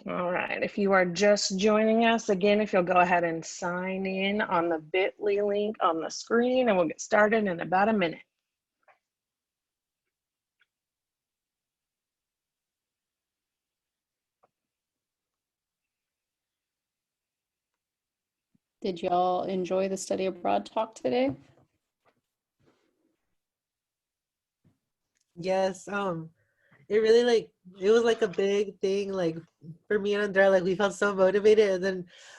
All right, if you are just joining us, again, if you'll go ahead and sign in on the bit.ly link on the screen, and we'll get started in about a minute. Did y'all enjoy the study abroad talk today? Yes, it really it was like a big thing like for me and Andrea, like we felt so motivated. And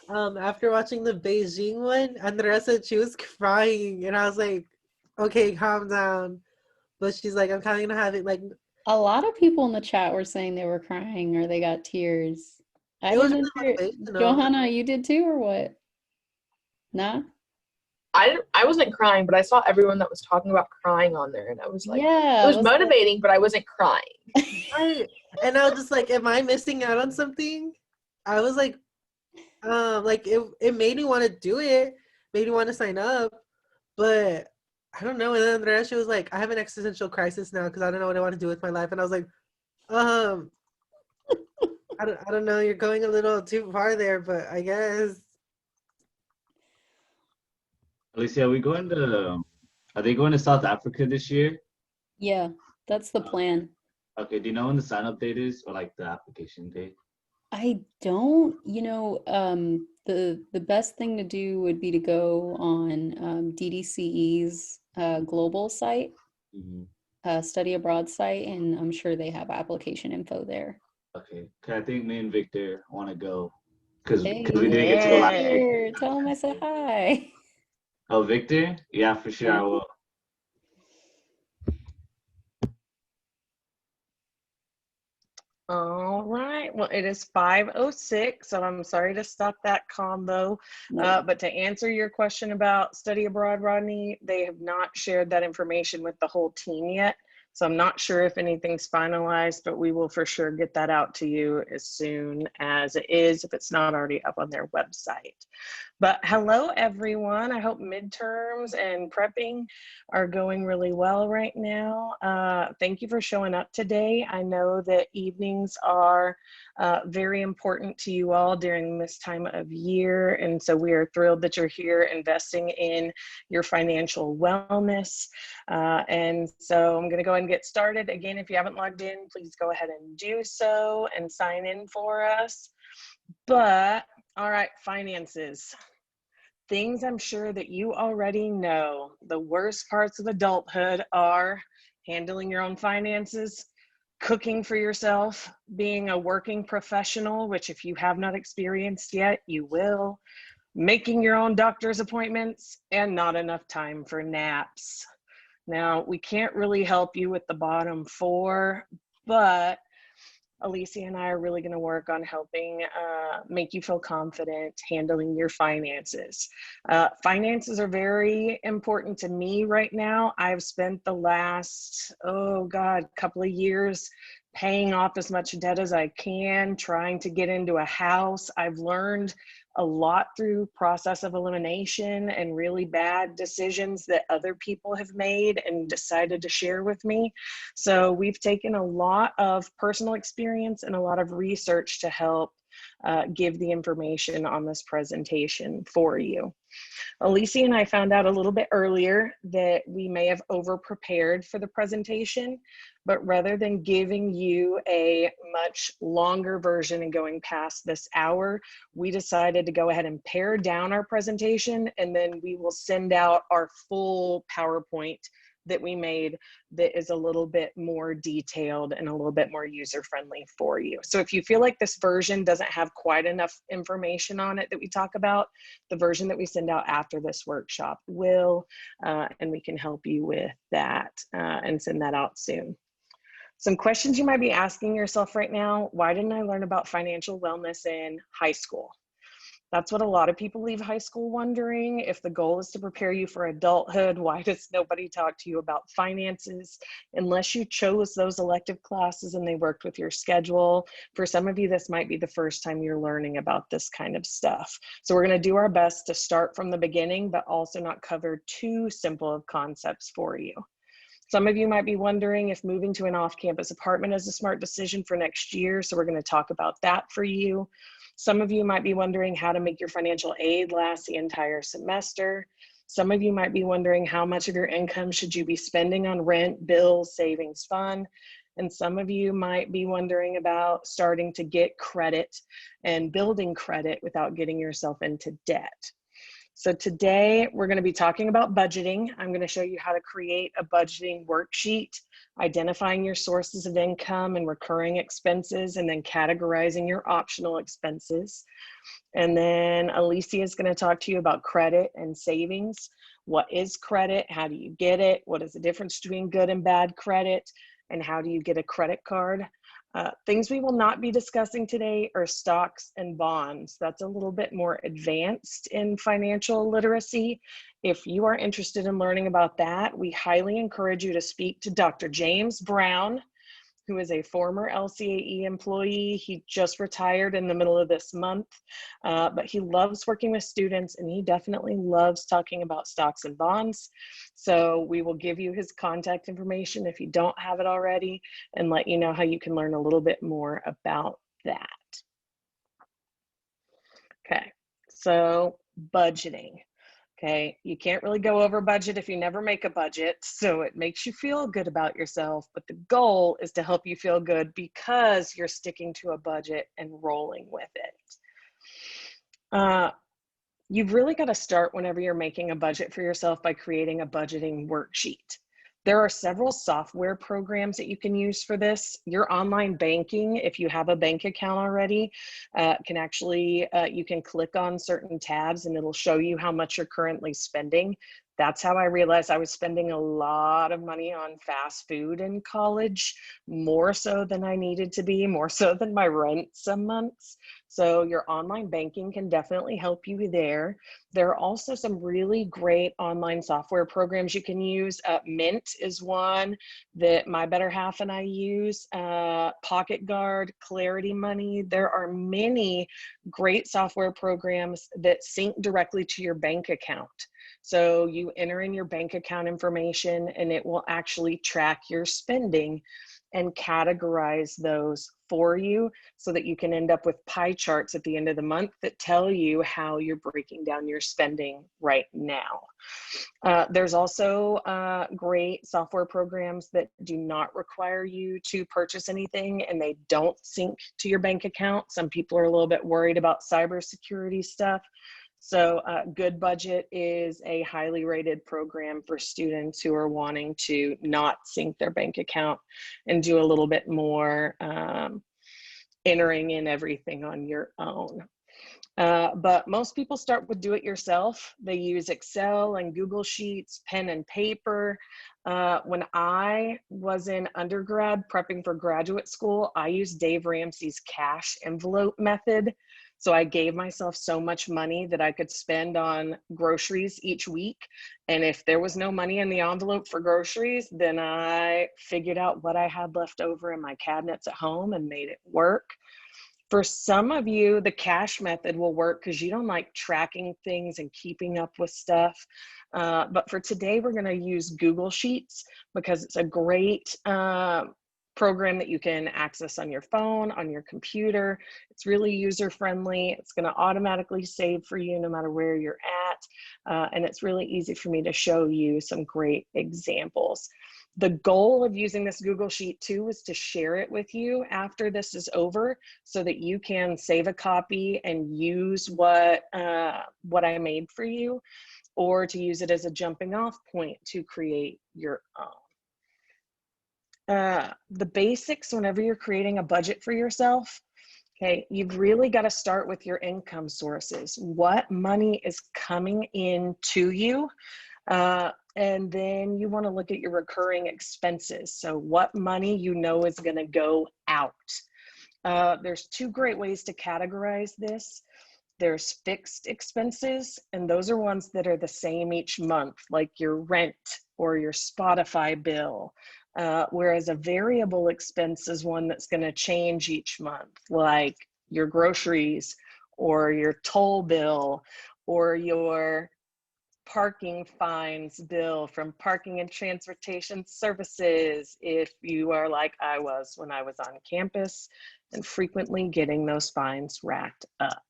then after watching the Beijing one, Andrea said she was crying and I was like, okay, calm down. But she's like, I'm kind of gonna have it like A lot of people in the chat were saying they were crying or they got tears. I it was didn't really enter. motivational. Johanna, you did too, or what? Nah? I wasn't crying, but I saw everyone that was talking about crying on there, and I was like, Yeah, it was let's motivating, but I wasn't crying. And I was just like, am I missing out on something? I was like it made me want to do it, made me want to sign up, but I don't know. And then Andrea, she was like, I have an existential crisis now because I don't know what I want to do with my life. And I was like, um, I don't know. You're going a little too far there, but I guess. Alicia, are they going to South Africa this year? Yeah, that's the plan. Okay, do you know when the sign up date is or like the application date? I don't, the best thing to do would be to go on DDCE's global site, study abroad site, and I'm sure they have application info there. Okay, I think me and Victor want to go because Hey, we didn't get to go last year. Victor, tell him I said hi. Oh, Victor? Yeah, for sure I will. All right, well, it is 5:06, so I'm sorry to stop that combo. But to answer your question about study abroad, Rodney, they have not shared that information with the whole team yet. So I'm not sure if anything's finalized, but we will for sure get that out to you as soon as it is, if it's not already up on their website. But hello, everyone. I hope midterms and prepping are going really well right now. Thank you for showing up today. I know that evenings are very important to you all during this time of year. And so we are thrilled that you're here investing in your financial wellness. And so I'm going to go ahead and get started. Again, if you haven't logged in, please go ahead and do so and sign in for us. But all right, finances. Things I'm sure that you already know. The worst parts of adulthood are handling your own finances, cooking for yourself, being a working professional, which if you have not experienced yet, you will, making your own doctor's appointments, and not enough time for naps. Now, we can't really help you with the bottom four, but Alicia and I are really going to work on helping make you feel confident handling your finances. Finances are very important to me right now. I've spent the last, couple of years paying off as much debt as I can, trying to get into a house. I've learned a lot through process of elimination and really bad decisions that other people have made and decided to share with me. So we've taken a lot of personal experience and a lot of research to help give the information on this presentation for you. Alicia and I found out a little bit earlier that we may have over-prepared for the presentation, but rather than giving you a much longer version and going past this hour, we decided to go ahead and pare down our presentation, and then we will send out our full PowerPoint that we made that is a little bit more detailed and a little bit more user-friendly for you. So if you feel like this version doesn't have quite enough information on it that we talk about, the version that we send out after this workshop will, and we can help you with that and send that out soon. Some questions you might be asking yourself right now: why didn't I learn about financial wellness in high school? That's what a lot of people leave high school wondering. If the goal is to prepare you for adulthood, why does nobody talk to you about finances? Unless you chose those elective classes and they worked with your schedule. For some of you, this might be the first time you're learning about this kind of stuff. So we're going to do our best to start from the beginning, but also not cover too simple of concepts for you. Some of you might be wondering if moving to an off-campus apartment is a smart decision for next year, so we're going to talk about that for you. Some of you might be wondering how to make your financial aid last the entire semester. Some of you might be wondering how much of your income should you be spending on rent, bills, savings, fun. And some of you might be wondering about starting to get credit and building credit without getting yourself into debt. So today we're going to be talking about budgeting. I'm going to show you how to create a budgeting worksheet, identifying your sources of income and recurring expenses, and then categorizing your optional expenses. And then Alicia is going to talk to you about credit and savings. What is credit? How do you get it? What is the difference between good and bad credit? And how do you get a credit card? Things we will not be discussing today are stocks and bonds. That's a little bit more advanced in financial literacy. If you are interested in learning about that, we highly encourage you to speak to Dr. James Brown, who is a former LCAE employee. He just retired in the middle of this month, but he loves working with students, and he definitely loves talking about stocks and bonds. So we will give you his contact information if you don't have it already, and let you know how you can learn a little bit more about that. Okay, so budgeting. Okay, you can't really go over budget if you never make a budget, so it makes you feel good about yourself, but the goal is to help you feel good because you're sticking to a budget and rolling with it. You've really got to start whenever you're making a budget for yourself by creating a budgeting worksheet. There are several software programs that you can use for this. Your online banking, if you have a bank account already, can actually, you can click on certain tabs and it'll show you how much you're currently spending. That's how I realized I was spending a lot of money on fast food in college, more so than I needed to be, more so than my rent some months. So your online banking can definitely help you there. There are also some really great online software programs you can use. Mint is one that my better half and I use. Pocket Guard, Clarity Money. There are many great software programs that sync directly to your bank account. So you enter in your bank account information and it will actually track your spending and categorize those for you so that you can end up with pie charts at the end of the month that tell you how you're breaking down your spending right now. There's also great software programs that do not require you to purchase anything and they don't sync to your bank account. Some people are a little bit worried about cybersecurity stuff. So Good Budget is a highly rated program for students who are wanting to not sync their bank account and do a little bit more entering in everything on your own. But most people start with do it yourself. They use Excel and Google Sheets, pen and paper. When I was in undergrad prepping for graduate school, I used Dave Ramsey's cash envelope method. So I gave myself so much money that I could spend on groceries each week. And if there was no money in the envelope for groceries, then I figured out what I had left over in my cabinets at home and made it work. For some of you, the cash method will work because you don't like tracking things and keeping up with stuff. But for today, we're going to use Google Sheets because it's a great program that you can access on your phone, on your computer. It's really user-friendly. It's going to automatically save for you no matter where you're at. And it's really easy for me to show you some great examples. The goal of using this Google Sheet too is to share it with you after this is over so that you can save a copy and use what I made for you, or to use it as a jumping off point to create your own. The basics whenever you're creating a budget for yourself, okay, you've really got to start with your income sources. What money is coming in to you? And then you want to look at your recurring expenses. So what money you know is going to go out. There's two great ways to categorize this. There's fixed expenses, and those are ones that are the same each month, like your rent or your Spotify bill. Whereas a variable expense is one that's going to change each month, like your groceries or your toll bill or your parking fines bill from Parking and Transportation Services if you are like I was when I was on campus and frequently getting those fines racked up.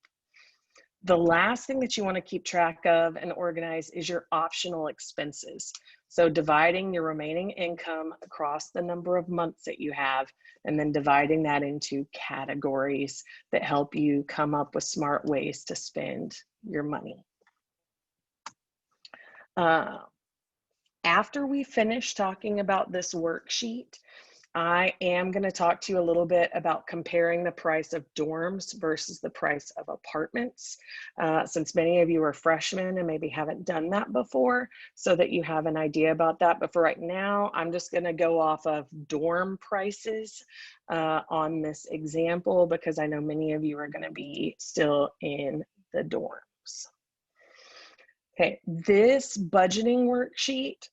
The last thing that you want to keep track of and organize is your optional expenses. So dividing your remaining income across the number of months that you have, and then dividing that into categories that help you come up with smart ways to spend your money. After we finish talking about this worksheet, I am going to talk to you a little bit about comparing the price of dorms versus the price of apartments, since many of you are freshmen and maybe haven't done that before, so that you have an idea about that. But for right now, I'm just going to go off of dorm prices on this example, because I know many of you are going to be still in the dorms. Okay, this budgeting worksheet,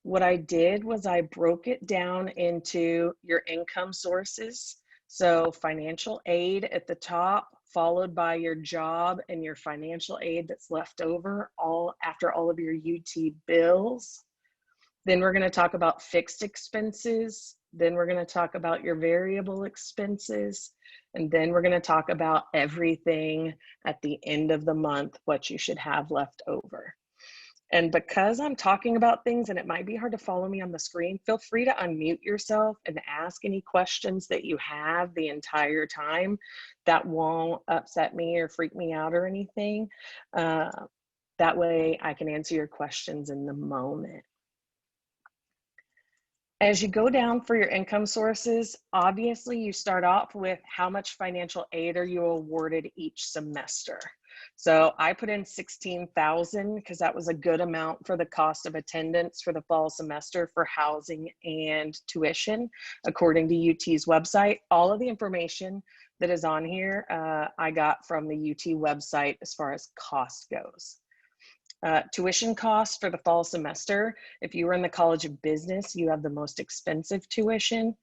what I did was I broke it down into your income sources. So financial aid at the top, followed by your job and your financial aid that's left over after all of your UT bills. Then we're going to talk about fixed expenses. Then we're going to talk about your variable expenses. And then we're going to talk about everything at the end of the month, what you should have left over. And because I'm talking about things and it might be hard to follow me on the screen, feel free to unmute yourself and ask any questions that you have the entire time. That won't upset me or freak me out or anything. That way I can answer your questions in the moment. As you go down for your income sources, obviously you start off with how much financial aid are you awarded each semester. So I put in 16,000 because that was a good amount for the cost of attendance for the fall semester for housing and tuition, according to UT's website. All of the information that is on here, I got from the UT website as far as cost goes. Tuition costs for the fall semester. If you were in the College of Business, you have the most expensive tuition,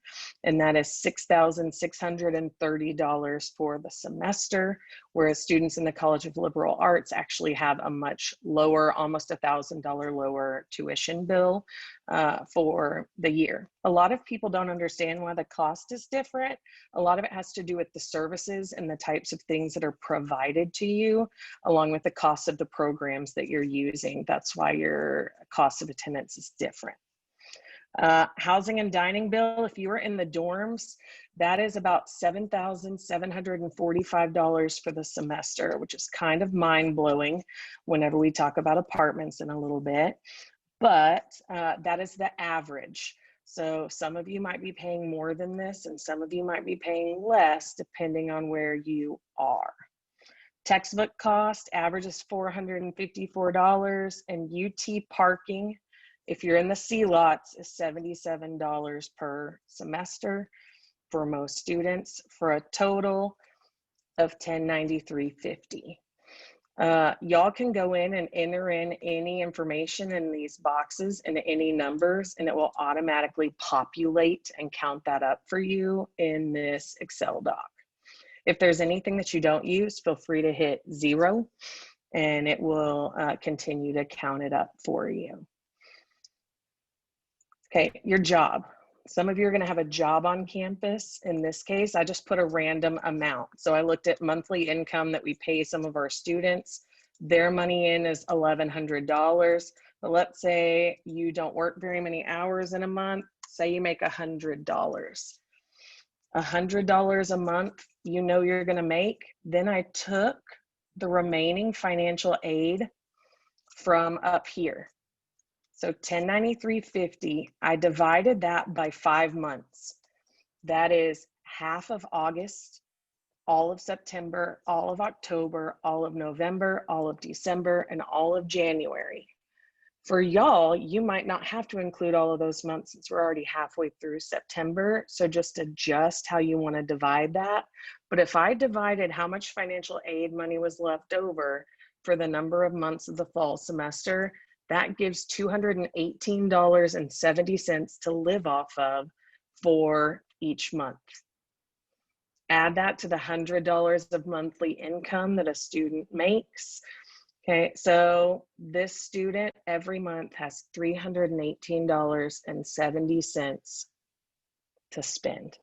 and that is $6,630 for the semester, whereas students in the College of Liberal Arts actually have a much lower, almost $1,000 lower tuition bill for the year. A lot of people don't understand why the cost is different. A lot of it has to do with the services and the types of things that are provided to you, along with the cost of the programs that you're using. That's why your cost of attendance is different. Housing and dining bill, if you were in the dorms, that is about $7,745 for the semester, which is kind of mind-blowing whenever we talk about apartments in a little bit. But that is the average. So some of you might be paying more than this, and some of you might be paying less depending on where you are. Textbook cost average is $454, and UT parking, if you're in the C lots, is $77 per semester for most students, for a total of $1,093.50. Y'all can go in and enter in any information in these boxes and any numbers, and it will automatically populate and count that up for you in this Excel doc. If there's anything that you don't use, feel free to hit 0 and it will continue to count it up for you. Okay, your job. Some of you are going to have a job on campus. In this case, I just put a random amount. So I looked at monthly income that we pay some of our students. Their money in is $1,100. But let's say you don't work very many hours in a month. Say you make $100. $100 a month, you know you're going to make. Then I took the remaining financial aid from up here. So $1,093.50, I divided that by 5 months. That is half of August, all of September, all of October, all of November, all of December, and all of January. For y'all, you might not have to include all of those months since we're already halfway through September. So just adjust how you want to divide that. But if I divided how much financial aid money was left over for the number of months of the fall semester, that gives $218.70 to live off of for each month. Add that to the $100 of monthly income that a student makes. Okay, so this student every month has $318.70 to spend,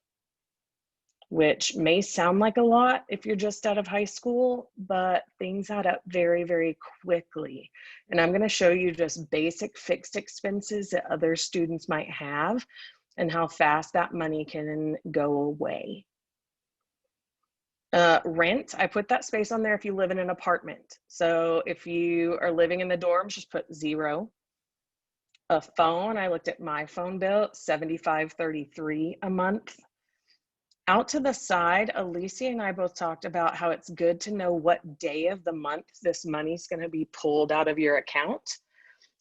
which may sound like a lot if you're just out of high school, but things add up very, very quickly. And I'm going to show you just basic fixed expenses that other students might have and how fast that money can go away. Rent, I put that space on there if you live in an apartment. So if you are living in the dorms, just put 0. A phone, I looked at my phone bill, $75.33 a month. Out to the side, Alicia and I both talked about how it's good to know what day of the month this money's going to be pulled out of your account.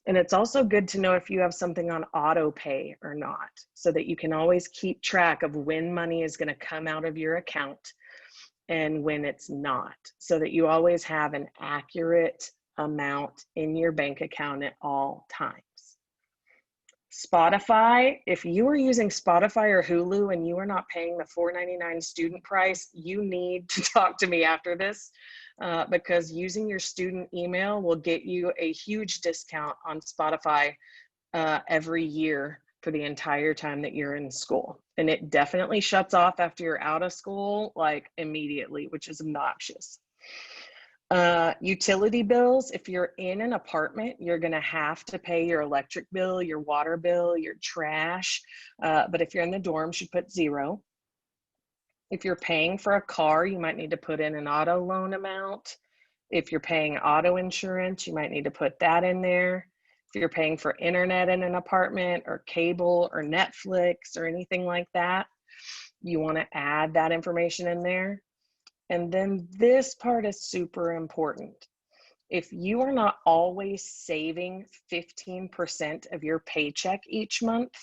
And it's also good to know if you have something on auto pay or not, so that you can always keep track of when money is going to come out of your account and when it's not, so that you always have an accurate amount in your bank account at all times. Spotify, if you are using Spotify or Hulu and you are not paying the $4.99 student price, you need to talk to me after this, because using your student email will get you a huge discount on Spotify every year for the entire time that you're in school. And it definitely shuts off after you're out of school, like immediately, which is obnoxious. Utility bills, if you're in an apartment, you're going to have to pay your electric bill, your water bill, your trash. But if you're in the dorms, you put 0. If you're paying for a car, you might need to put in an auto loan amount. If you're paying auto insurance, you might need to put that in there. If you're paying for internet in an apartment or cable or Netflix or anything like that, you want to add that information in there. And then this part is super important. If you are not always saving 15% of your paycheck each month,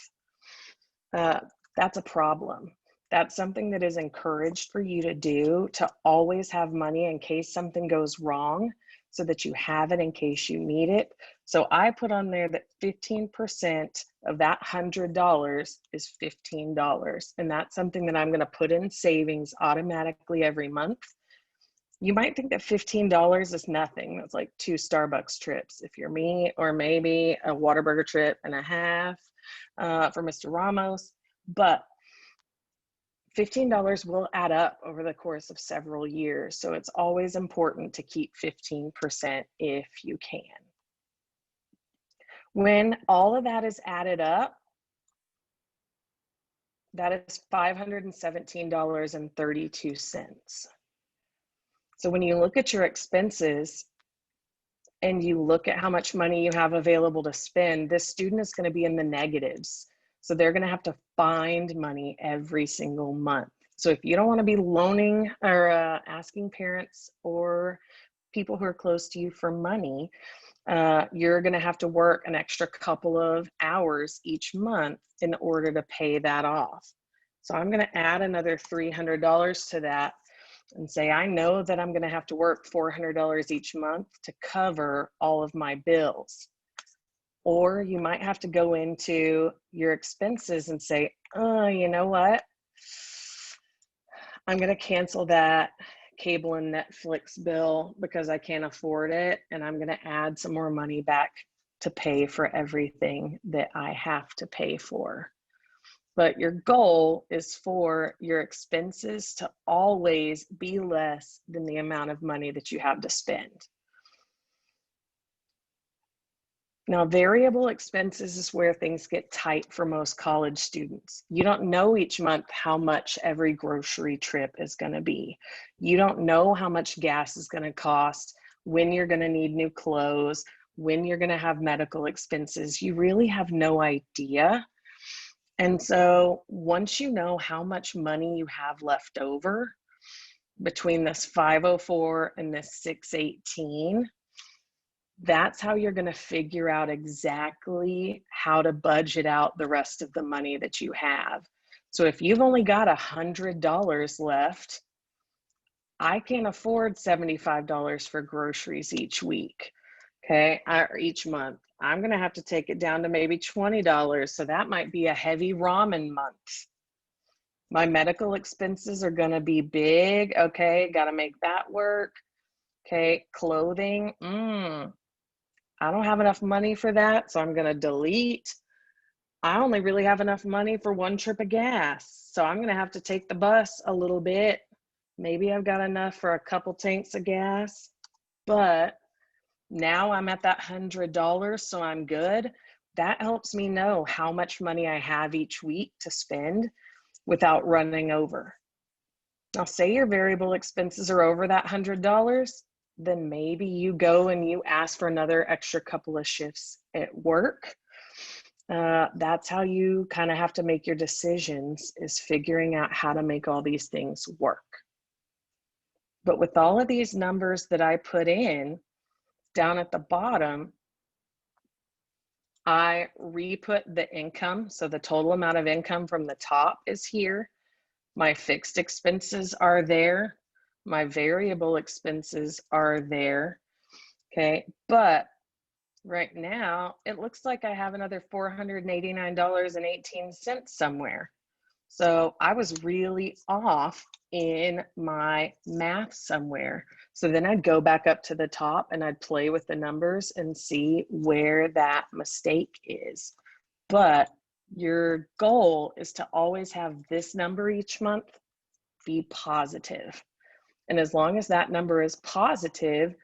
that's a problem. That's something that is encouraged for you to do, to always have money in case something goes wrong, so that you have it in case you need it. So I put on there that 15% of that $100 is $15. And that's something that I'm going to put in savings automatically every month. You might think that $15 is nothing. That's like 2 Starbucks trips if you're me, or maybe a Whataburger trip and a half for Mr. Ramos. But $15 will add up over the course of several years. So it's always important to keep 15% if you can. When all of that is added up, that is $517.32. So when you look at your expenses and you look at how much money you have available to spend, this student is going to be in the negatives. So they're going to have to find money every single month. So if you don't want to be loaning or asking parents or people who are close to you for money, you're going to have to work an extra couple of hours each month in order to pay that off. So I'm going to add another $300 to that and say, I know that I'm going to have to work $400 each month to cover all of my bills. Or you might have to go into your expenses and say, oh, you know what? I'm going to cancel that cable and Netflix bill because I can't afford it. And I'm going to add some more money back to pay for everything that I have to pay for. But your goal is for your expenses to always be less than the amount of money that you have to spend. Now, variable expenses is where things get tight for most college students. You don't know each month how much every grocery trip is going to be. You don't know how much gas is going to cost, when you're going to need new clothes, when you're going to have medical expenses. You really have no idea. And so once you know how much money you have left over between this 504 and this 618, that's how you're going to figure out exactly how to budget out the rest of the money that you have. So if you've only got $100 left, I can't afford $75 for groceries each week, okay, or each month. I'm going to have to take it down to maybe $20. So that might be a heavy ramen month. My medical expenses are going to be big. Okay, got to make that work. Okay, clothing, I don't have enough money for that, so I'm gonna delete. I only really have enough money for one trip of gas, so I'm gonna have to take the bus a little bit. Maybe I've got enough for a couple tanks of gas, but now I'm at that $100, so I'm good. That helps me know how much money I have each week to spend without running over. Now, say your variable expenses are over that $100, then maybe you go and you ask for another extra couple of shifts at work. That's how you kind of have to make your decisions, is figuring out how to make all these things work. But with all of these numbers that I put in down at the bottom, I re-put the income. So the total amount of income from the top is here. My fixed expenses are there. My variable expenses are there. Okay, but right now it looks like I have another $489.18 somewhere. So I was really off in my math somewhere. So then I'd go back up to the top and I'd play with the numbers and see where that mistake is. But your goal is to always have this number each month be positive. And as long as that number is positive,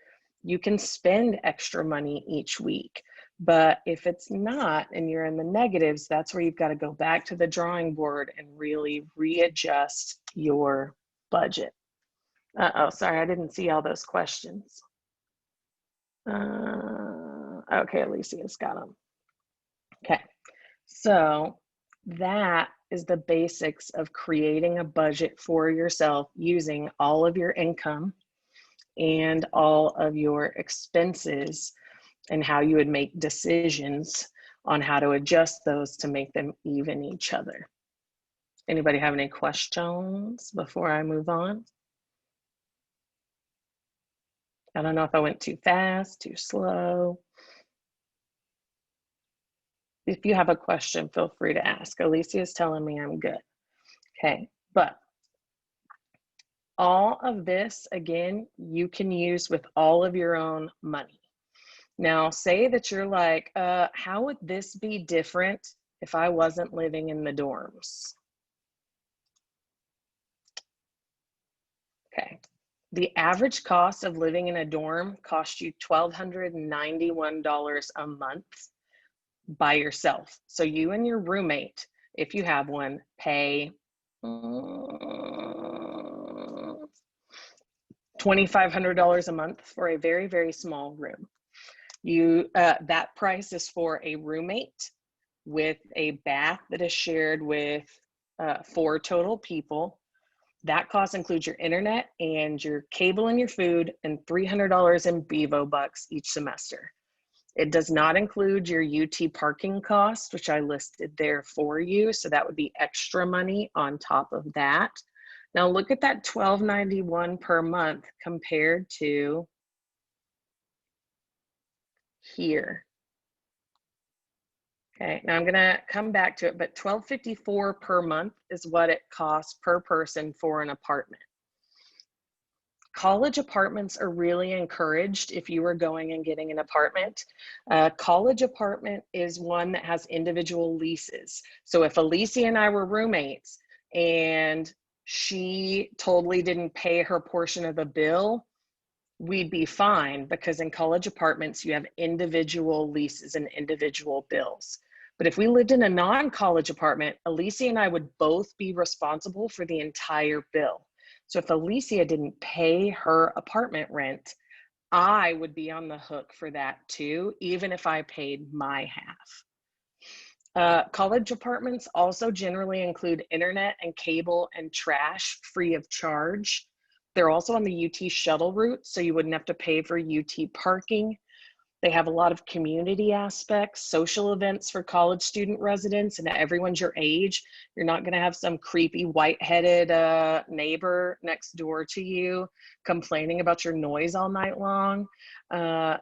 you can spend extra money each week. But if it's not and you're in the negatives, that's where you've got to go back to the drawing board and really readjust your budget. Uh-oh, sorry, I didn't see all those questions. Okay, Alicia's got them. Okay, so that is the basics of creating a budget for yourself using all of your income and all of your expenses, and how you would make decisions on how to adjust those to make them even each other. Anybody have any questions before I move on? I don't know if I went too fast, too slow. If you have a question, feel free to ask. Alicia is telling me I'm good. Okay, but all of this, again, you can use with all of your own money. Now, say that you're like, how would this be different if I wasn't living in the dorms? Okay. The average cost of living in a dorm costs you $1,291 a month by yourself. So you and your roommate, if you have one, pay $2,500 a month for a very, very small room. That price is for a roommate with a bath that is shared with 4 total people. That cost includes your internet and your cable and your food and $300 in Bevo bucks each semester. It does not include your UT parking cost, which I listed there for you. So that would be extra money on top of that. Now look at that $1,291 per month compared to here. Okay, now I'm gonna come back to it, but $1,254 per month is what it costs per person for an apartment. College apartments are really encouraged if you are going and getting an apartment. College apartment is one that has individual leases. So if Alicia and I were roommates and she totally didn't pay her portion of the bill, we'd be fine, because in college apartments, you have individual leases and individual bills. But if we lived in a non-college apartment, Alicia and I would both be responsible for the entire bill. So if Alicia didn't pay her apartment rent, I would be on the hook for that too, even if I paid my half. College apartments also generally include internet and cable and trash free of charge. They're also on the UT shuttle route, so you wouldn't have to pay for UT parking. They have a lot of community aspects, social events for college student residents, and everyone's your age. You're not going to have some creepy white-headed neighbor next door to you complaining about your noise all night long.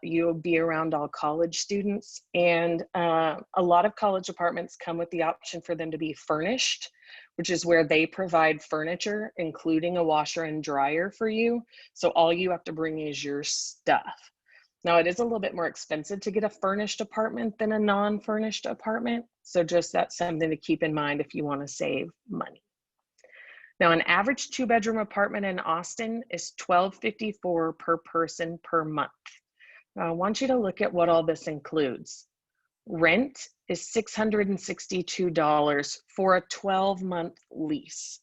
You'll be around all college students, and a lot of college apartments come with the option for them to be furnished, which is where they provide furniture, including a washer and dryer for you. So all you have to bring is your stuff. Now, it is a little bit more expensive to get a furnished apartment than a non-furnished apartment. So just that's something to keep in mind if you want to save money. Now, an average 2-bedroom apartment in Austin is $1,254 per person per month. Now, I want you to look at what all this includes. Rent is $662 for a 12-month lease.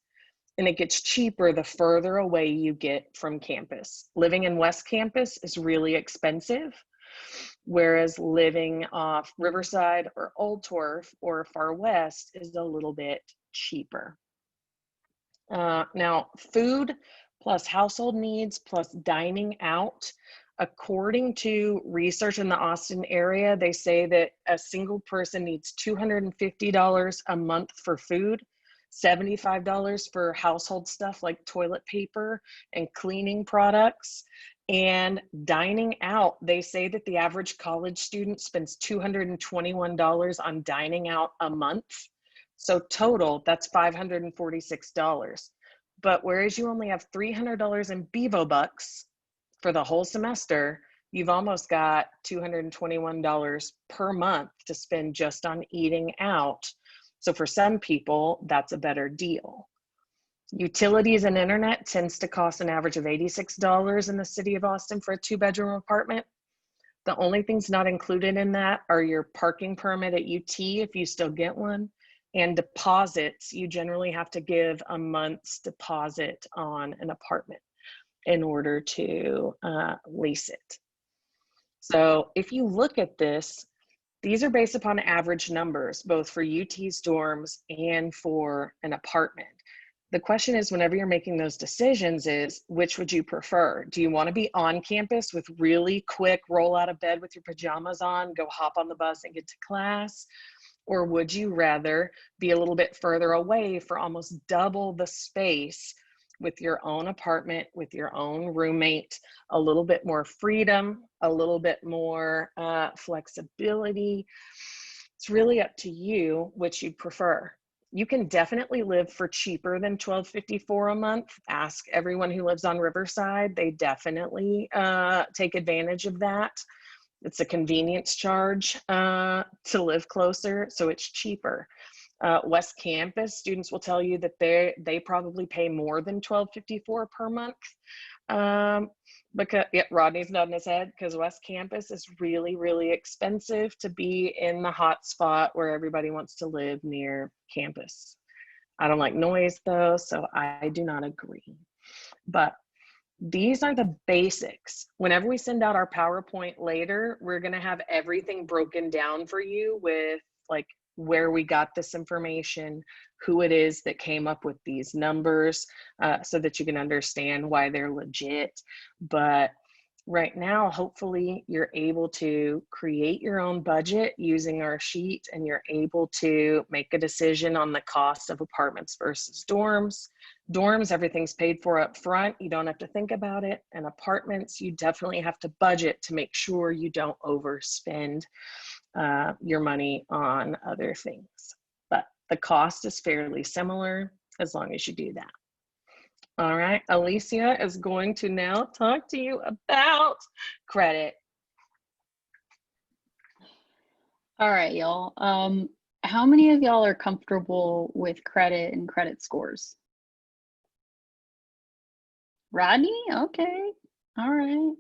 And it gets cheaper the further away you get from campus. Living in West Campus is really expensive, whereas living off Riverside or Old Torf or Far West is a little bit cheaper. Now, food plus household needs plus dining out, according to research in the Austin area, they say that a single person needs $250 a month for food, $75 for household stuff like toilet paper and cleaning products. And dining out, they say that the average college student spends $221 on dining out a month. So total, that's $546. But whereas you only have $300 in Bevo bucks for the whole semester, you've almost got $221 per month to spend just on eating out. So for some people, that's a better deal. Utilities and internet tends to cost an average of $86 in the city of Austin for a 2-bedroom apartment. The only things not included in that are your parking permit at UT, if you still get one, and deposits. You generally have to give a month's deposit on an apartment in order to lease it. So if you look at this, these are based upon average numbers, both for UT's dorms and for an apartment. The question is, whenever you're making those decisions, is which would you prefer? Do you want to be on campus with really quick roll out of bed with your pajamas on, go hop on the bus and get to class? Or would you rather be a little bit further away for almost double the space with your own apartment, with your own roommate, a little bit more freedom, a little bit more flexibility? It's really up to you which you prefer. You can definitely live for cheaper than $1,254 a month. Ask everyone who lives on Riverside. They definitely take advantage of that. It's a convenience charge to live closer, so it's cheaper. West Campus students will tell you that they probably pay more than $1,254 per month. Because Rodney's nodding his head, because West Campus is really, really expensive to be in the hot spot where everybody wants to live near campus. I don't like noise though, so I do not agree. But these are the basics. Whenever we send out our PowerPoint later, we're going to have everything broken down for you with like where we got this information, who it is that came up with these numbers, so that you can understand why they're legit. But right now, hopefully you're able to create your own budget using our sheet, and you're able to make a decision on the cost of apartments versus dorms. Dorms, everything's paid for up front. You don't have to think about it. And apartments, you definitely have to budget to make sure you don't overspend your money on other things. But the cost is fairly similar as long as you do that. All right, Alicia is going to now talk to you about credit. All right, y'all. How many of y'all are comfortable with credit and credit scores? Rodney? Okay. All right.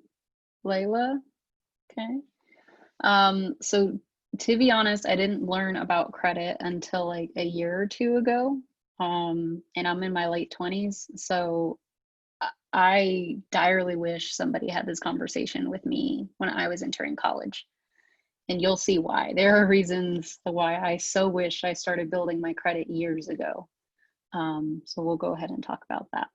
Layla? Okay. So to be honest, I didn't learn about credit until like a year or two ago. And I'm in my late 20s. So I direly wish somebody had this conversation with me when I was entering college. And you'll see why. There are reasons why I so wish I started building my credit years ago. So we'll go ahead and talk about that.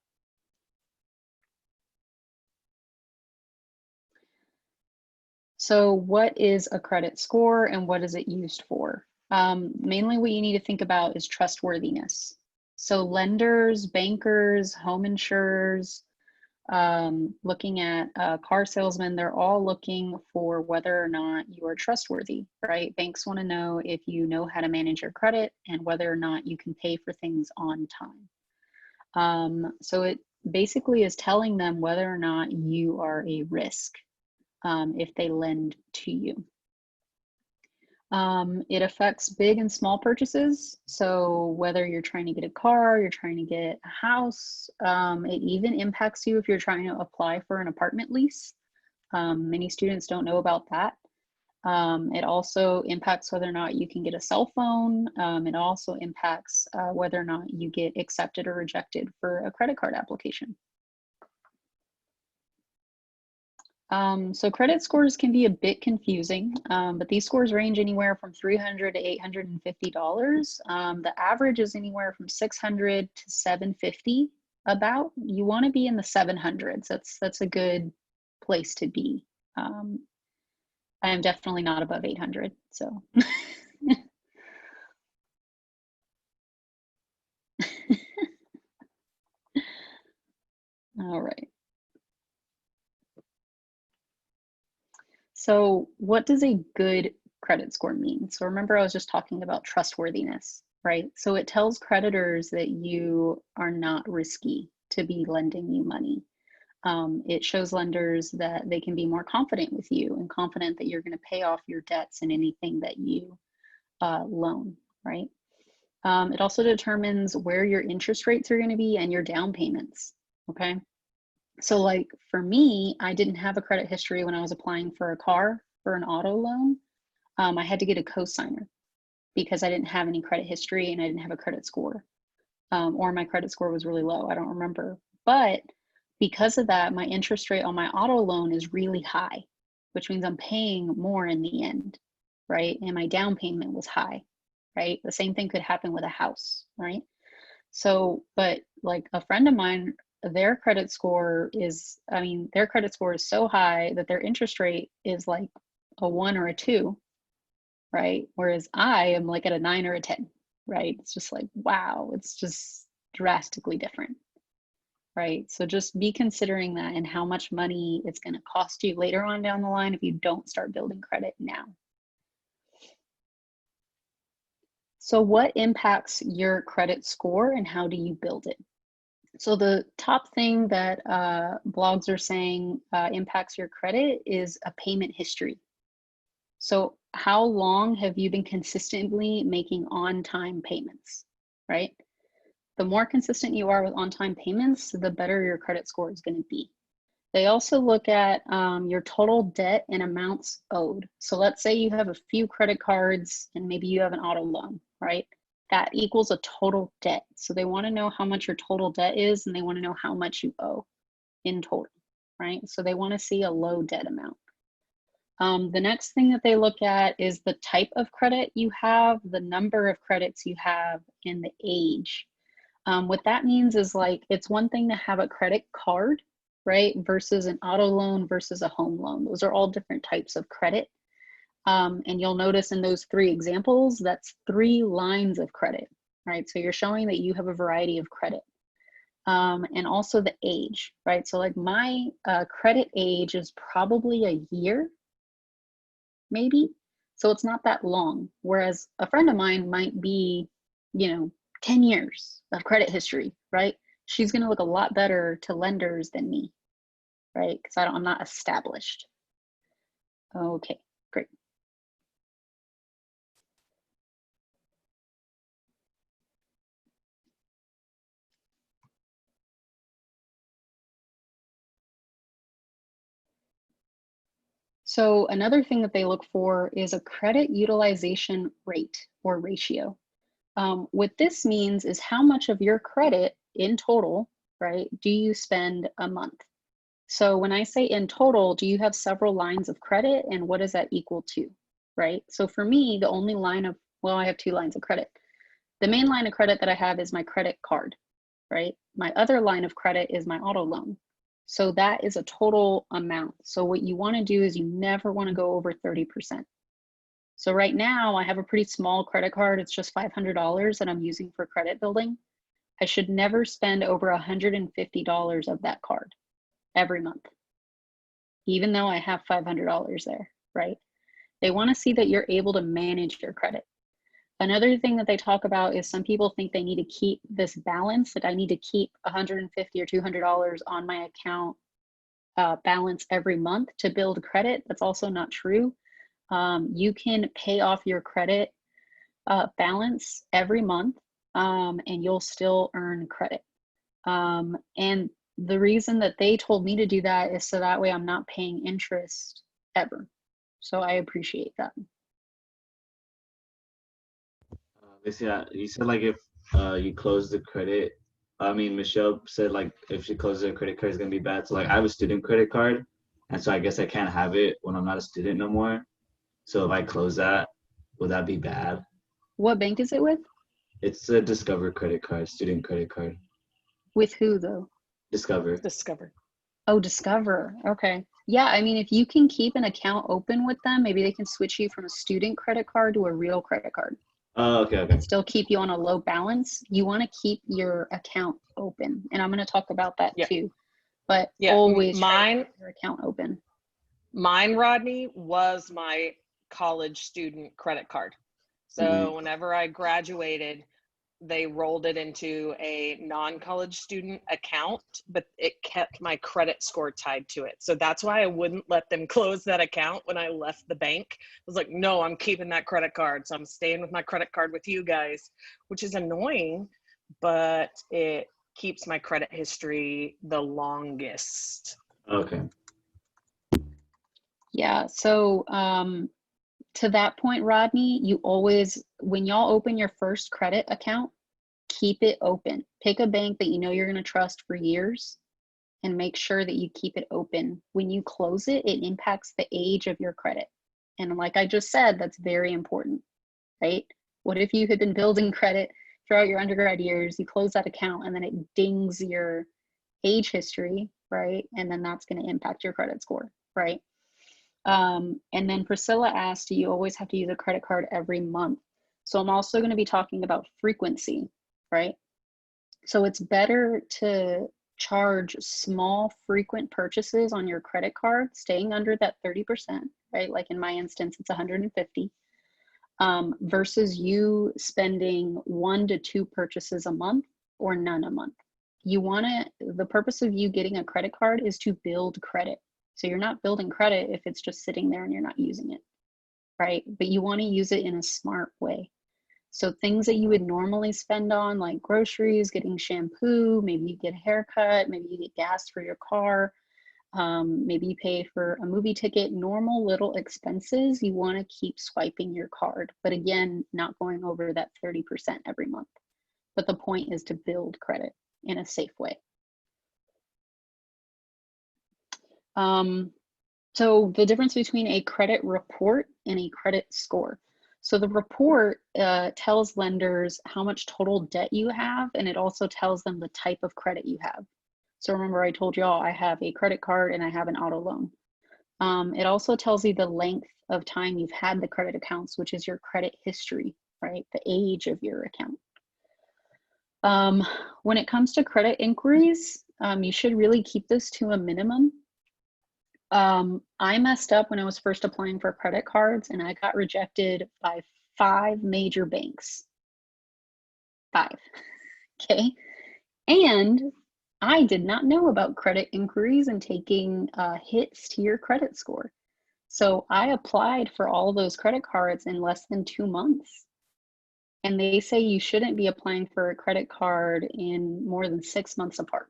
So what is a credit score and what is it used for? Mainly what you need to think about is trustworthiness. So lenders, bankers, home insurers, looking at car salesmen, they're all looking for whether or not you are trustworthy, right? Banks want to know if you know how to manage your credit and whether or not you can pay for things on time. So it basically is telling them whether or not you are a risk if they lend to you. It affects big and small purchases. So whether you're trying to get a car, you're trying to get a house, it even impacts you if you're trying to apply for an apartment lease. Many students don't know about that. It also impacts whether or not you can get a cell phone. It also impacts whether or not you get accepted or rejected for a credit card application. So credit scores can be a bit confusing, but these scores range anywhere from $300 to $850. The average is anywhere from $600 to $750 about. You want to be in the 700s. That's a good place to be. I am definitely not above 800, so. All right. So what does a good credit score mean? So remember, I was just talking about trustworthiness, right? So it tells creditors that you are not risky to be lending you money. It shows lenders that they can be more confident with you and confident that you're going to pay off your debts and anything that you loan, right? It also determines where your interest rates are going to be and your down payments, okay? So like for me, I didn't have a credit history when I was applying for a car for an auto loan. I had to get a cosigner because I didn't have any credit history and I didn't have a credit score, or my credit score was really low. I don't remember. But because of that, my interest rate on my auto loan is really high, which means I'm paying more in the end, right? And my down payment was high, right? The same thing could happen with a house, right? So, but like a friend of mine, their credit score is, their credit score is so high that their interest rate is like a 1 or a 2, right? Whereas I am like at a 9 or a 10, right? It's just like, wow, it's just drastically different, right? So just be considering that and how much money it's going to cost you later on down the line if you don't start building credit now. So what impacts your credit score and how do you build it? So the top thing that blogs are saying impacts your credit is a payment history. So how long have you been consistently making on-time payments, right? The more consistent you are with on-time payments, the better your credit score is going to be. They also look at your total debt and amounts owed. So let's say you have a few credit cards and maybe you have an auto loan, right? That equals a total debt. So they want to know how much your total debt is and they want to know how much you owe in total, right? So they want to see a low debt amount. The next thing that they look at is the type of credit you have, the number of credits you have, and the age. What that means is like, it's one thing to have a credit card, right? Versus an auto loan versus a home loan. Those are all different types of credit. And you'll notice in those 3 examples, that's 3 lines of credit, right? So you're showing that you have a variety of credit. And also the age, right? So like my credit age is probably a year, maybe. So it's not that long. Whereas a friend of mine might be, 10 years of credit history, right? She's going to look a lot better to lenders than me, right? Because I'm not established. Okay, great. So another thing that they look for is a credit utilization rate or ratio. What this means is how much of your credit in total, right, do you spend a month? So when I say in total, do you have several lines of credit and what does that equal to, right? So for me, the only line of, well, I have 2 lines of credit. The main line of credit that I have is my credit card, right? My other line of credit is my auto loan. So that is a total amount. So what you want to do is you never want to go over 30%. So right now I have a pretty small credit card. It's just $500 that I'm using for credit building. I should never spend over $150 of that card. every month, even though I have $500 there, right? They want to see that you're able to manage your credit. Another thing that they talk about is some people think they need to keep this balance, that I need to keep $150 or $200 on my account balance every month to build credit. That's also not true. You can pay off your credit balance every month, and you'll still earn credit. And the reason that they told me to do that is so that way I'm not paying interest ever. So I appreciate that. Yeah, you said like if you close the credit, I mean, Michelle said like if she closes her credit card, it's gonna be bad. So like I have a student credit card, and so I guess I can't have it when I'm not a student no more. So if I close that, would that be bad? What bank is it with? It's a Discover credit card, student credit card. With who though? Discover. Discover. Oh, Discover. Okay. Yeah, I mean, if you can keep an account open with them, maybe they can switch you from a student credit card to a real credit card. Oh, okay. And still keep you on a low balance. You want to keep your account open. And I'm going to talk about that too. But always try to keep your account open. Mine, Rodney, was my college student credit card. So whenever I graduated, they rolled it into a non-college student account, but it kept my credit score tied to it. So that's why I wouldn't let them close that account when I left the bank. I was like, no, I'm keeping that credit card. So I'm staying with my credit card with you guys, which is annoying, but it keeps my credit history the longest. Okay. Yeah. So to that point, Rodney, you always, when y'all open your first credit account, keep it open. Pick a bank that you know you're going to trust for years and make sure that you keep it open. When you close it, it impacts the age of your credit. And like I just said, that's very important, right? What if you had been building credit throughout your undergrad years, you close that account and then it dings your age history, right? And then that's going to impact your credit score, right? And then Priscilla asked, do you always have to use a credit card every month? So I'm also going to be talking about frequency, right? So it's better to charge small frequent purchases on your credit card, staying under that 30%, right? Like in my instance, it's 150, versus you spending 1 to 2 purchases a month or none a month. You want to, the purpose of you getting a credit card is to build credit. So you're not building credit if it's just sitting there and you're not using it, right? But you want to use it in a smart way. So things that you would normally spend on, like groceries, getting shampoo, maybe you get a haircut, maybe you get gas for your car, maybe you pay for a movie ticket, normal little expenses, you want to keep swiping your card. But again, not going over that 30% every month. But the point is to build credit in a safe way. So the difference between a credit report and a credit score. So the report tells lenders how much total debt you have, and it also tells them the type of credit you have. So remember I told y'all I have a credit card and I have an auto loan. It also tells you the length of time you've had the credit accounts, which is your credit history, right? The age of your account. When it comes to credit inquiries, you should really keep this to a minimum. I messed up when I was first applying for credit cards and I got rejected by 5 major banks. 5, okay? And I did not know about credit inquiries and taking hits to your credit score. So I applied for all of those credit cards in less than 2 months. And they say you shouldn't be applying for a credit card in more than 6 months apart.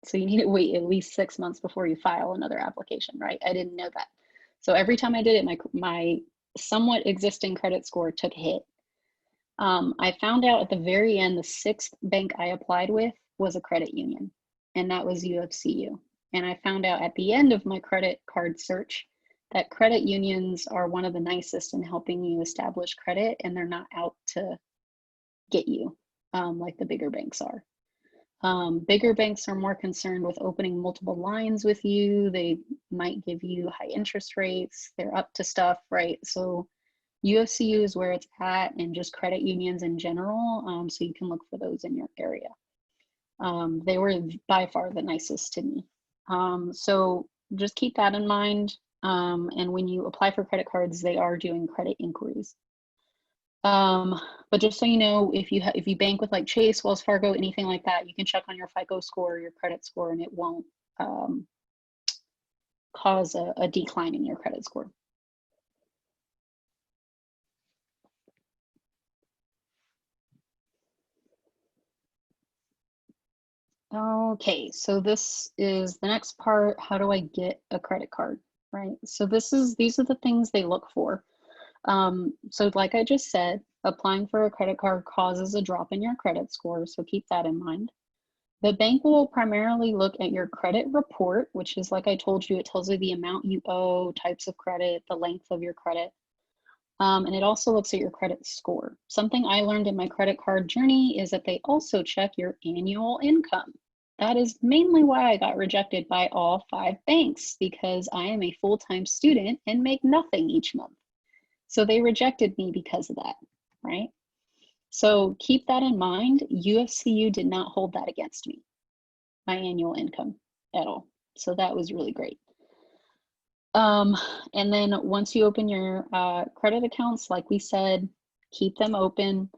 So you need to wait at least 6 months before you file another application, right? I didn't know that. So every time I did it, my somewhat existing credit score took a hit. I found out at the very end, the 6th bank I applied with was a credit union, and that was UFCU. And I found out at the end of my credit card search that credit unions are one of the nicest in helping you establish credit, and they're not out to get you like the bigger banks are. Bigger banks are more concerned with opening multiple lines with you. They might give you high interest rates. They're up to stuff, right? So UFCU is where it's at, and just credit unions in general. So you can look for those in your area. They were by far the nicest to me. So just keep that in mind. And when you apply for credit cards, they are doing credit inquiries. But just so you know, if you bank with like Chase, Wells Fargo, anything like that, you can check on your FICO score, your credit score, and it won't cause a decline in your credit score. Okay, so this is the next part. How do I get a credit card, right? So these are the things they look for. So like I just said, applying for a credit card causes a drop in your credit score, so keep that in mind. The bank will primarily look at your credit report, which is, like I told you, it tells you the amount you owe, types of credit, the length of your credit. And it also looks at your credit score. Something I learned in my credit card journey is that they also check your annual income. That is mainly why I got rejected by all 5 banks, because I am a full-time student and make nothing each month. So they rejected me because of that, right? So keep that in mind. UFCU did not hold that against me, my annual income at all. So that was really great. And then once you open your credit accounts, like we said, keep them open.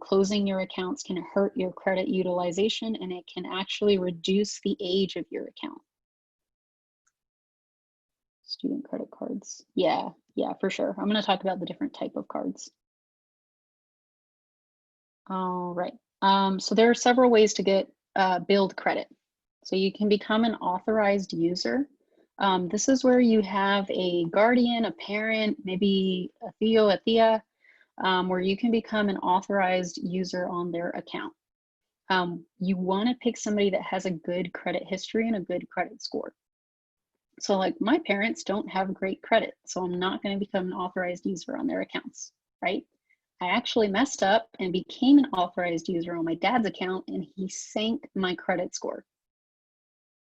Closing your accounts can hurt your credit utilization, and it can actually reduce the age of your account. Student credit cards. Yeah, for sure. I'm going to talk about the different type of cards. All right. So there are several ways to get build credit. So you can become an authorized user. This is where you have a guardian, a parent, maybe a Theo, a Thea, where you can become an authorized user on their account. You want to pick somebody that has a good credit history and a good credit score. So like my parents don't have great credit, so I'm not going to become an authorized user on their accounts, right? I actually messed up and became an authorized user on my dad's account, and he sank my credit score.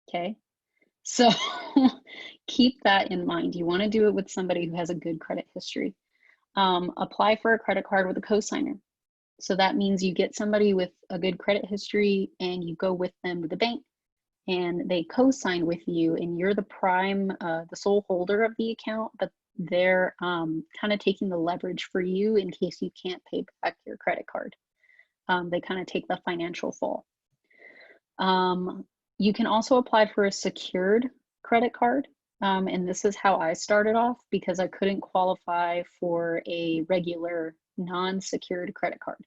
Okay, so keep that in mind. You want to do it with somebody who has a good credit history. Apply for a credit card with a cosigner. So that means you get somebody with a good credit history and you go with them to the bank and they co-sign with you, and you're the prime, the sole holder of the account, but they're kind of taking the leverage for you in case you can't pay back your credit card. They kind of take the financial fall. You can also apply for a secured credit card. And this is how I started off because I couldn't qualify for a regular non-secured credit card.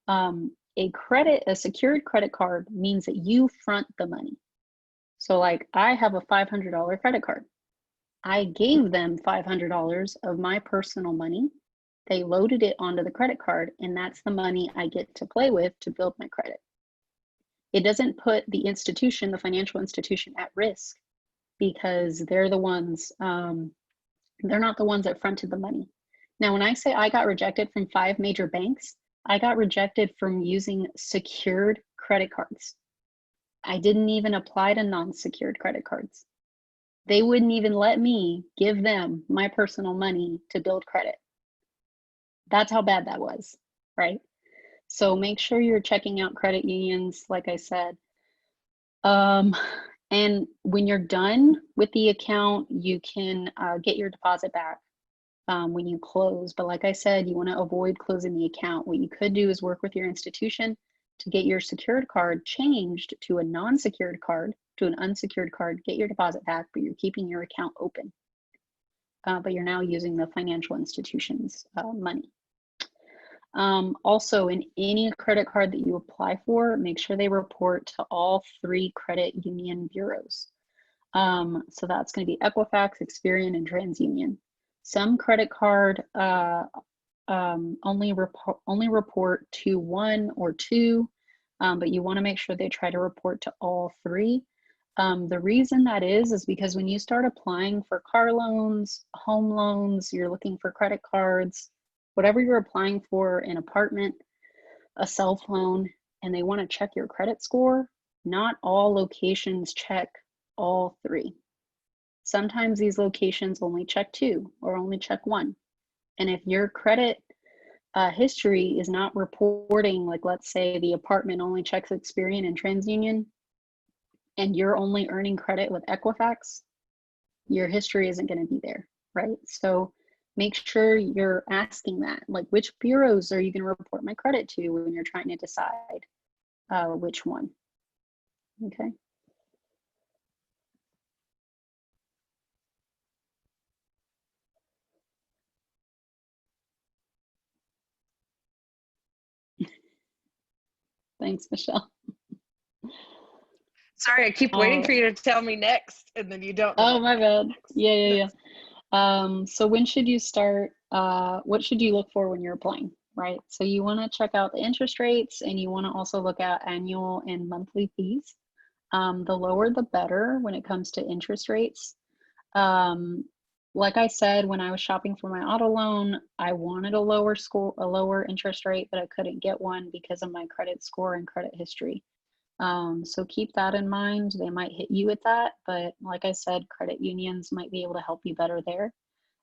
A secured credit card means that you front the money. So like I have a $500 credit card. I gave them $500 of my personal money. They loaded it onto the credit card, and that's the money I get to play with to build my credit. It doesn't put the institution, the financial institution, at risk because they're the ones, they're not the ones that fronted the money. Now, when I say I got rejected from 5 major banks, I got rejected from using secured credit cards. I didn't even apply to non-secured credit cards. They wouldn't even let me give them my personal money to build credit. That's how bad that was, right? So make sure you're checking out credit unions, like I said. And when you're done with the account, you can get your deposit back when you close. But like I said, you want to avoid closing the account. What you could do is work with your institution to get your secured card changed to a non-secured card, to an unsecured card, get your deposit back, but you're keeping your account open. But you're now using the financial institution's money. Also, in any credit card that you apply for, make sure they report to all 3 credit union bureaus. So that's going to be Equifax, Experian, and TransUnion. Some credit card only report to 1 or 2, but you want to make sure they try to report to all 3. The reason that is because when you start applying for car loans, home loans, you're looking for credit cards, whatever you're applying for, an apartment, a cell phone, and they want to check your credit score, not all locations check all 3. Sometimes these locations only check 2 or only check 1. And if your credit history is not reporting, like let's say the apartment only checks Experian and TransUnion, and you're only earning credit with Equifax, your history isn't going to be there, right? So make sure you're asking that, like, which bureaus are you going to report my credit to when you're trying to decide which one, okay? Thanks, Michelle. Sorry, I keep waiting for you to tell me next, and then you don't. Oh, my bad. Yeah. So when should you start? What should you look for when you're applying, right? So you want to check out the interest rates, and you want to also look at annual and monthly fees. The lower the better when it comes to interest rates. Like I said, when I was shopping for my auto loan, I wanted a lower interest rate, but I couldn't get one because of my credit score and credit history. So keep that in mind. They might hit you with that, but like I said, credit unions might be able to help you better there.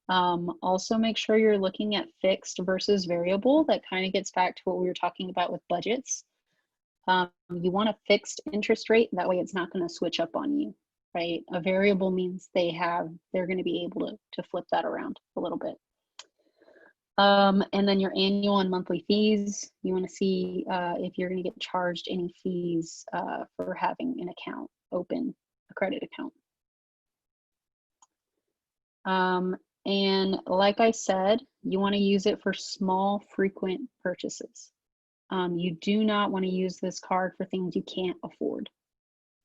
Also make sure you're looking at fixed versus variable. That kind of gets back to what we were talking about with budgets. You want a fixed interest rate, that way it's not going to switch up on you, right? A variable means they're going to be able to flip that around a little bit. And then your annual and monthly fees, you want to see if you're going to get charged any fees for having an account open, a credit account. And like I said, you want to use it for small, frequent purchases. You do not want to use this card for things you can't afford,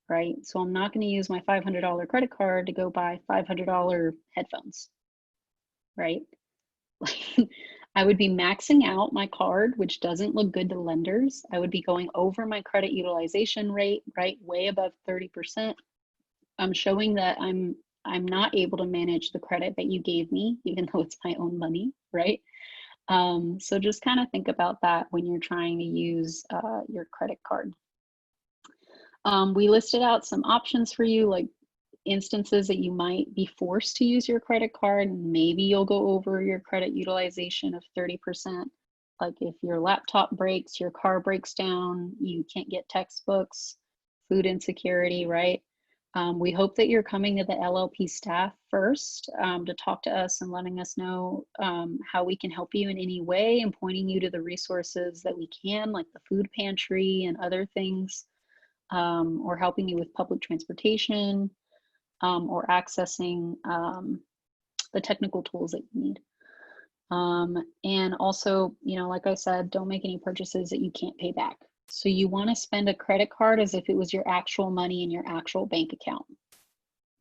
right? So I'm not going to use my $500 credit card to go buy $500 headphones, right? I would be maxing out my card, which doesn't look good to lenders. I would be going over my credit utilization rate, right? Way above 30%. I'm showing that I'm not able to manage the credit that you gave me, even though it's my own money, right? So just kind of think about that when you're trying to use your credit card. We listed out some options for you, like instances that you might be forced to use your credit card. Maybe you'll go over your credit utilization of 30%. Like if your laptop breaks, your car breaks down, you can't get textbooks, food insecurity, right? We hope that you're coming to the LLP staff first to talk to us and letting us know how we can help you in any way and pointing you to the resources that we can, like the food pantry and other things, or helping you with public transportation, or accessing the technical tools that you need. And also, you know, like I said, don't make any purchases that you can't pay back. So you want to spend a credit card as if it was your actual money in your actual bank account,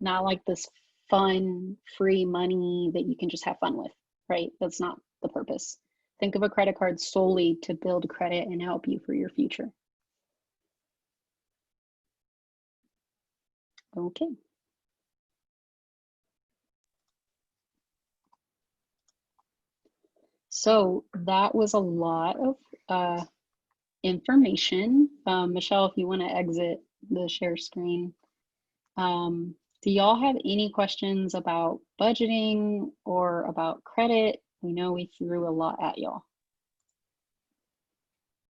not like this fun, free money that you can just have fun with, right? That's not the purpose. Think of a credit card solely to build credit and help you for your future. Okay. So that was a lot of information. Michelle, if you want to exit the share screen. Do y'all have any questions about budgeting or about credit? We know we threw a lot at y'all.